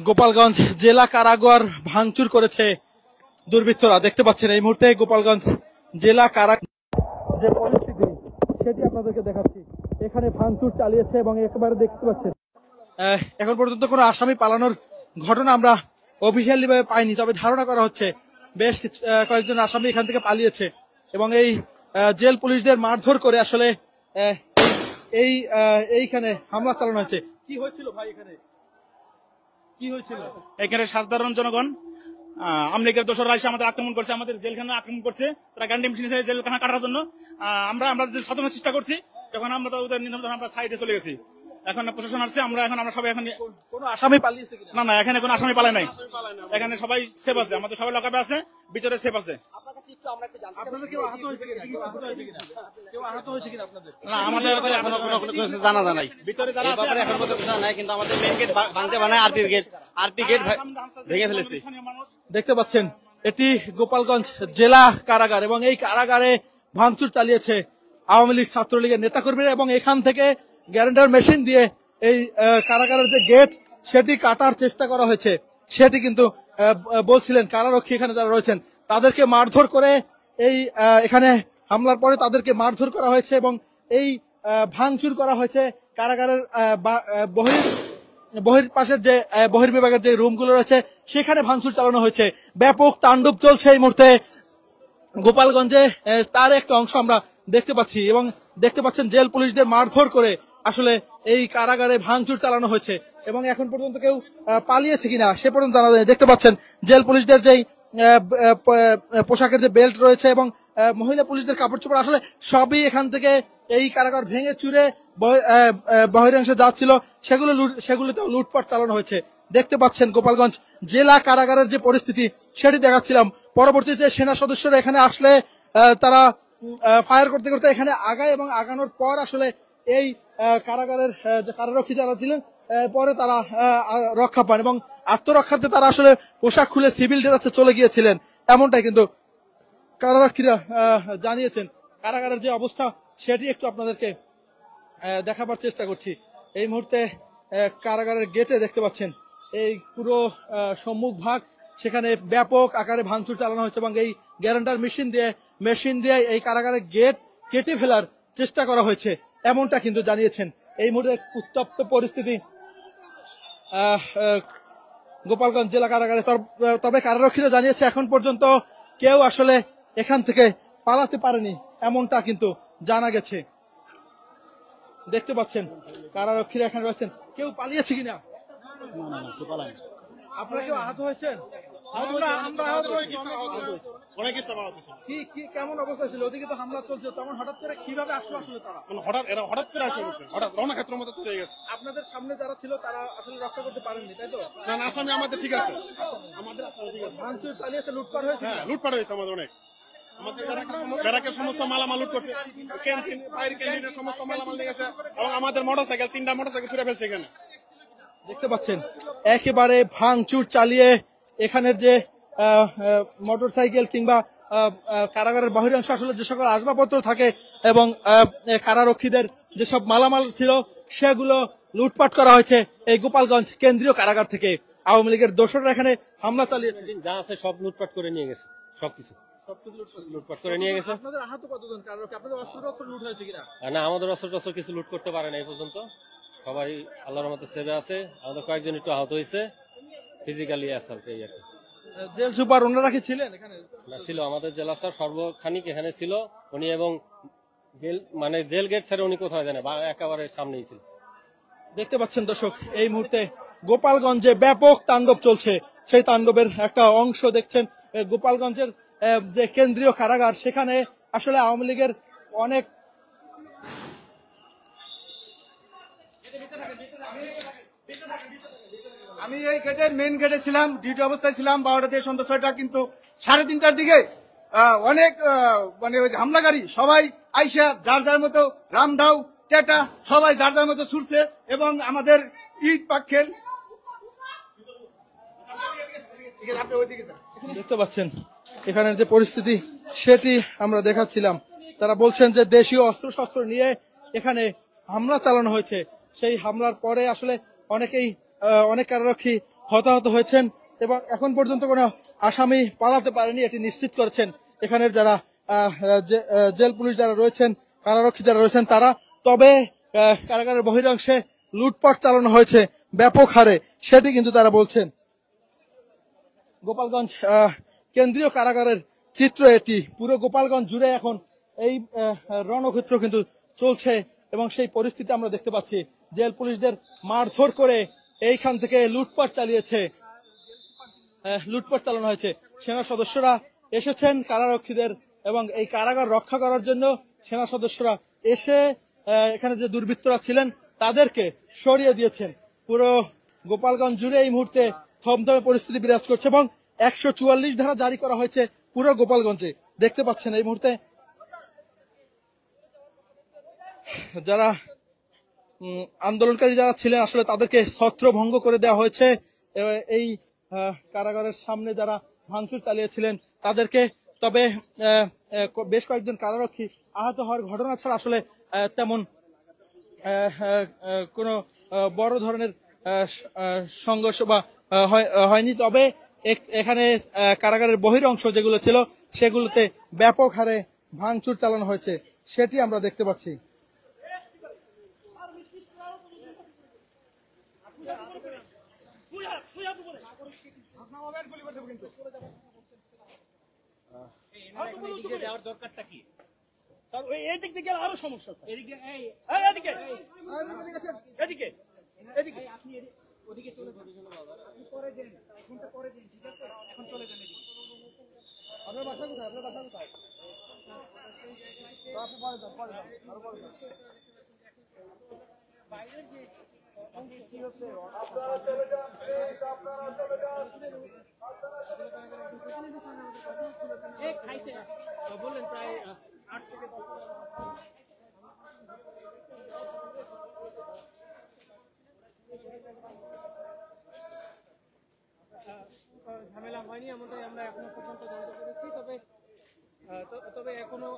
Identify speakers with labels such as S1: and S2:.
S1: গোপালগঞ্জ জেলা কারাগার ভাঙচুর করেছে দুর্বৃত্তরা। দেখতে পাচ্ছেন এই মুহূর্তে গোপালগঞ্জ জেলা কারাগার যে পরিস্থিতি সেটি আপনাদেরকে দেখাচ্ছি। এখানে ভাঙচুর চালিয়েছে এবং একেবারে দেখতে পাচ্ছেন এখন পর্যন্ত কোনো আসামি পালানোর ঘটনা আমরা অফিসিয়ালি ভাবে পাইনি, তবে ধারণা করা হচ্ছে বেশ কয়েকজন আসামি এখান থেকে পালিয়েছে এবং এই জেল পুলিশদের মারধর করে আসলে এইখানে হামলা চালানো হয়েছে। কি হয়েছিল ভাই, এখানে কি হয়েছিল?
S2: এখানে সাধারণ জনগণ আমলিগের দোসররা এসে আমাদের আক্রমণ করছে, আমাদের জেলখানা আক্রমণ করছে। তারা গান্ডি মেশিন এসে জেলখানা কাটার জন্য আমরা যে সাধনের চেষ্টা করছি, তখন আমরা ওদের নিয়ন্ত্রণ আমরা সাইডে চলে গেছি। এখন প্রশাসন আসছে, আমরা সবাই এখন
S1: কোনো আসামি পালিয়েছে কিনা?
S2: না, এখানে কোনো আসামি পালায় নাই। এখানে সবাই সেফ আছে, আমাদের সবাই লকআপে আছে, ভিতরে সেফ আছে। আমাদের এখনো কোনো জানা নাই, ভিতরে যারা আছে এখনো কোনো জানা নাই, কিন্তু আমাদের মেইন গেট ভাঙতে বানায় আরপি গেট ভেঙে ফেলেছে।
S1: দেখতে পাচ্ছেন এটি গোপালগঞ্জ জেলা কারাগার এবং এই কারাগারে ভাঙচুর চালিয়েছে আওয়ামী লীগ ছাত্রলীগের নেতাকর্মীরা এবং এখান থেকে গ্যারান্টার মেশিন দিয়ে এই কারাগারের যে গেট সেটি কাটার চেষ্টা করা হয়েছে। সেটি কিন্তু বলছিলেন কারারক্ষী এখানে যারা রয়েছেন তাদেরকে মারধর করে এই এখানে হামলার পরে তাদেরকে মারধর করা হয়েছে এবং এই ভাঙচুর করা হয়েছে কারাগারের বহির পাশের যে বহির্বিভাগের যে রুমগুলো রয়েছে সেখানে ভাঙচুর চালানো হয়েছে। ব্যাপক তাণ্ডব চলছে এই মুহূর্তে গোপালগঞ্জে, তার একটা অংশ আমরা দেখতে পাচ্ছি এবং দেখতে পাচ্ছেন জেল পুলিশদের মারধর করে আসলে এই কারাগারে ভাঙচুর চালানো হয়েছে এবং এখন পর্যন্ত কেউ পালিয়েছে কিনা সে পর্যন্ত জানা যায়। দেখতে পাচ্ছেন জেল পুলিশদের যেই পোশাকের যে বেল্ট রয়েছে এবং মহিলা পুলিশদের কাপড় চোপড় আসলে সবই এখান থেকে এই কারাগার ভেঙে চুরে বহিরাংশে যাচ্ছিল, সেগুলোতেও লুটপাট চালানো হয়েছে। দেখতে পাচ্ছেন গোপালগঞ্জ জেলা কারাগারের যে পরিস্থিতি সেটি দেখাচ্ছিলাম। পরবর্তীতে সেনা সদস্যরা এখানে আসলে তারা ফায়ার করতে করতে এখানে আগায় এবং আগানোর পর আসলে এই কারাগারের যে কারারক্ষী যারা ছিলেন পরে তারা রক্ষা পান এবং আত্মরক্ষার্থে তারা আসলে পোশাক খুলে সিভিল ড্রেসে চলে গিয়েছিলেন, এমনটাই কিন্তু কারারক্ষীরা জানিয়েছেন। কারাগারের যে অবস্থা সেটি একটু আপনাদেরকে দেখাবার চেষ্টা করছি। এই মুহূর্তে কারাগারের গেটে দেখতে পাচ্ছেন এই পুরো সম্মুখ ভাগ, সেখানে ব্যাপক আকারে ভাঙচুর চালানো হয়েছে এবং এই গ্যারান্টার মেশিন দিয়ে এই কারাগারের গেট কেটে ফেলার চেষ্টা করা হয়েছে, এমনটা কিন্তু জানিয়েছেন। এই মুহূর্তে উত্তপ্ত পরিস্থিতি গোপালগঞ্জ জেলা কারাগারে। তবে কারারক্ষীরা জানিয়েছে এখন পর্যন্ত কেউ আসলে এখান থেকে পালাতে পারেনি, এমনটা কিন্তু জানা গেছে। দেখতে পাচ্ছেন কারারক্ষীরা এখানে রয়েছেন। কেউ পালিয়েছে কিনা? আপনারা কেউ আহত হয়েছেন? কেমন অবস্থা ছিল? ওদিকে তো হামলা চলছে, তখন হঠাৎ করে কিভাবে আসলো আসলে তারা?
S2: হঠাৎ করে আসে গেছে, হঠাৎ রওনা ক্ষেত্রের মতো চলে গেছে।
S1: আপনাদের সামনে যারা ছিল তারা আসলে রক্ষা করতে পারেননি, তাই তো?
S2: না, আসামি আমাদের ঠিক আছে, আমাদের আসামি ঠিক আছে।
S1: ভাঙচুর চালিয়েছে, লুটপাট হয়েছে।
S2: হ্যাঁ, লুটপাট হয়েছে আমাদের অনেক। আমাদের ব্যারাকের সমস্ত মালামাল লুট করছে, ক্যান্টিনের সমস্ত মালামাল নিয়ে গেছে এবং আমাদের মোটরসাইকেল 3টা মোটরসাইকেল ছুড়ে ফেলছে এখানে।
S1: দেখতে পাচ্ছেন একেবারে ভাঙচুর চালিয়ে এখানের যে মোটরসাইকেল কিংবা কারাগারের বহিরাংশ আসলে যে সকল আসবাবপত্র থাকে এবং কারারক্ষীদের যেসব মালামাল ছিল সেগুলো লুটপাট করা হয়েছে এই গোপালগঞ্জ কেন্দ্রীয় কারাগার থেকে। আওয়ামী লীগের দোসররা এখানে হামলা চালিয়েছে,
S3: যা আছে সব লুটপাট করে নিয়ে গেছে, সবকিছু লুটপাট করে নিয়ে গেছে।
S1: আপনাদের আহত কতজন কারারক্ষী? আপনাদের অস্ত্র লুট হয়েছে কিনা?
S3: না, আমাদের অস্ত্র কিছু লুট করতে পারে না এই পর্যন্ত, সবাই আল্লাহর রহমতে সেভে আছে। আমাদের কয়েকজন একটু আহত হয়েছে, ফিজিক্যালি অ্যাসাল্ট এই আর কি।
S1: জেল সুপার ওনারা কি ছিলেন এখানে?
S3: ছিল, আমাদের জেলা স্যার সর্বখানিক এখানে ছিল উনি, এবং জেল গেট ছেড়ে উনি কোথাও জানে একেবারে সামনেই ছিল।
S1: দেখতে পাচ্ছেন দর্শক এই মুহূর্তে গোপালগঞ্জে ব্যাপক তাণ্ডব চলছে, সেই তাণ্ডবের একটা অংশ দেখছেন। গোপালগঞ্জের যে কেন্দ্রীয় কারাগার সেখানে আসলে আওয়ামী লীগের অনেক
S4: আমি এই গেটের মেইন গেটে ছিলাম, ডিউটি অবস্থায় ছিলাম 12টা থেকে সন্ধ্যা 6টা, কিন্তু 3:30টার দিকে অনেক হামলাকারী সবাই আইসা যার যার মতো রামধাও টেটা সবাই যার যার মতো ছুটছে এবং আমাদের ইট পাক্কেল।
S1: দেখতে পাচ্ছেন এখানের যে পরিস্থিতি সেটি আমরা দেখাচ্ছিলাম। তারা বলছেন যে দেশীয় অস্ত্রশস্ত্র নিয়ে এখানে হামলা চালানো হয়েছে। সেই হামলার পরে আসলে অনেক কারারক্ষী হতাহত হয়েছেন এবং এখন পর্যন্ত কোনো আসামি পালাতে পারেনি এটি নিশ্চিত করেছেন এখানের যারা জেল পুলিশ যারা রয়েছেন, কারারক্ষী যারা রয়েছেন তারা। তবে কারাগারের বহিরাংশে লুটপাট চালানো হয়েছে ব্যাপক হারে, সেটি কিন্তু তারা বলছেন। গোপালগঞ্জ কেন্দ্রীয় কারাগারের চিত্র এটি। পুরো গোপালগঞ্জ জুড়ে এখন এই রণক্ষেত্র কিন্তু চলছে এবং সেই পরিস্থিতি আমরা দেখতে পাচ্ছি। জেল পুলিশদের মারধর করে এইখান থেকে লুটপাট চালানো হয়েছে। সেনা সদস্যরা এসেছেন কারারক্ষীদের এবং এই কারাগার রক্ষা করার জন্য সেনা সদস্যরা এসে এখানে যে দুর্বৃত্তরা ছিলেন তাদেরকে সরিয়ে দিয়েছেন। পুরো গোপালগঞ্জ জুড়ে এই মুহূর্তে থমথমে পরিস্থিতি বিরাজ করছে এবং 144 ধারা জারি করা হয়েছে পুরো গোপালগঞ্জে। দেখতে পাচ্ছেন এই মুহূর্তে যারা আন্দোলনকারী যারা ছিলেন আসলে তাদেরকে ছত্রভঙ্গ করে দেওয়া হয়েছে। এই কারাগারের সামনে যারা ভাঙচুর চালিয়েছিলেন তাদেরকে। তবে বেশ কয়েকজন কারারক্ষী আহত হওয়ার ঘটনা ছাড়া আসলে তেমন কোনো বড় ধরনের সংঘর্ষ বা হয়নি। তবে এখানে কারাগারের বহির অংশ যেগুলো ছিল সেগুলোতে ব্যাপক হারে ভাঙচুর চালানো হয়েছে, সেটি আমরা দেখতে পাচ্ছি।
S2: যাওয়ার দরকারটা কি? এই দিক থেকে আরো সমস্যা। এদিকে এদিকে এদিকে আপনি ওদিকে চলে যান, আপনি পরে দেন, ঘন্টা পরে দেন, ঠিক আছে? এখন চলে যান এদিকে।
S1: আপনার বাসা কোথায়? আপনার বাসা কোথায়? আপনি পরে যান, পরে যান, আরো পরে যান। বাইরের যে কি হচ্ছে আপনারা চলে যান, আপনারা চলে যান।
S2: যে খাইছে বললেন প্রায় 8 থেকে 10 ঝামেলা হয়নি এমনটাই আমরা এখনো পর্যন্ত জানতে পেরেছি। তবে এখনো